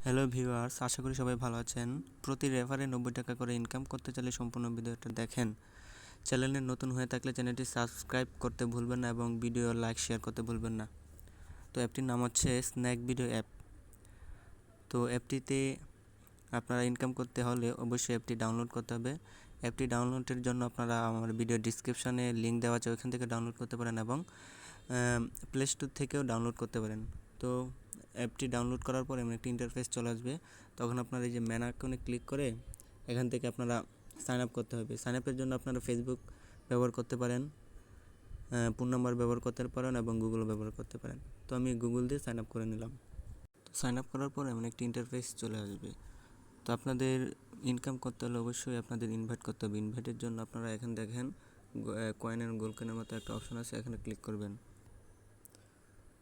Hello viewers, আশা করি সবাই ভালো আছেন। প্রতি রেফারে 90 টাকা করে ইনকাম করতে চাইলে সম্পূর্ণ ভিডিওটা দেখেন। চ্যানেলে নতুন হয়ে থাকলে চ্যানেলটি সাবস্ক্রাইব করতে ভুলবেন না এবং ভিডিও লাইক শেয়ার করতে ভুলবেন না। তো অ্যাপটির নাম হচ্ছে স্ন্যাক ভিডিও অ্যাপ। তো অ্যাপটিতে আপনারা ইনকাম করতে হলে অবশ্যই অ্যাপটি ডাউনলোড করতে হবে। অ্যাপটি ডাউনলোডের জন্য আপনারা আমার ভিডিও ডিসক্রিপশনে লিঙ্ক দেওয়া আছে, ওইখান থেকে ডাউনলোড করতে পারেন এবং প্লে স্টোর থেকেও ডাউনলোড করতে পারেন। তো অ্যাপটি ডাউনলোড করার পর এমন একটি ইন্টারফেস চলে আসবে। তখন আপনারা এই যে ম্যান আইকনে ক্লিক করে এখান থেকে আপনারা সাইন আপ করতে হবে। সাইন আপের জন্য আপনারা ফেসবুক ব্যবহার করতে পারেন, ফোন নাম্বার ব্যবহার করতে পারেন এবং গুগলও ব্যবহার করতে পারেন। তো আমি গুগল দিয়ে সাইন আপ করে নিলাম। তো সাইন আপ করার পর এমন একটি ইন্টারফেস চলে আসবে। তো আপনাদের ইনকাম করতে হলে অবশ্যই আপনাদের ইনভাইট করতে হবে। ইনভাইটের জন্য আপনারা এখানে দেখেন কয়েন অ্যান্ড গোল্ড কয়েনের মতো একটা অপশন আছে, এখানে ক্লিক করবেন।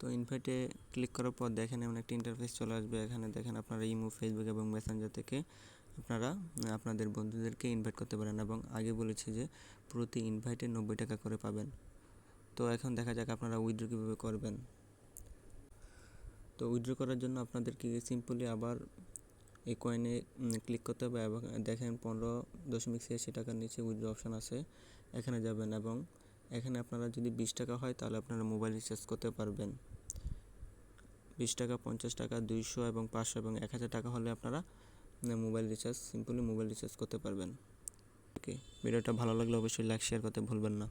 তো ইনভাইটে ক্লিক করার পর দেখেন এমন একটা ইন্টারফেস চলে আসবে। এখানে দেখেন আপনারা ইমো, ফেসবুক এবং মেসেঞ্জার থেকে আপনারা আপনাদের বন্ধুদেরকে ইনভাইট করতে পারেন এবং আগে বলেছি যে প্রতি ইনভাইটে 90 টাকা করে পাবেন। তো এখন দেখা যাক আপনারা উইথড্র কীভাবে করবেন। তো উইথড্র করার জন্য আপনাদেরকে সিম্পলি আবার এই কয়েনে ক্লিক করতে হবে এবং দেখেন 15.86 টাকার নিচে উইথড্র অপশান আছে, এখানে যাবেন এবং এখানে আপনারা যদি 20 টাকা হয় তাহলে আপনারা মোবাইল রিচার্জ করতে পারবেন। 20 টাকা, 50 টাকা, 200 এবং 500 এবং 1000 টাকা হলে আপনারা সিম্পলি মোবাইল রিচার্জ করতে পারবেন। ওকে, ভিডিওটা ভালো লাগলে অবশ্যই লাইক শেয়ার করতে ভুলবেন না।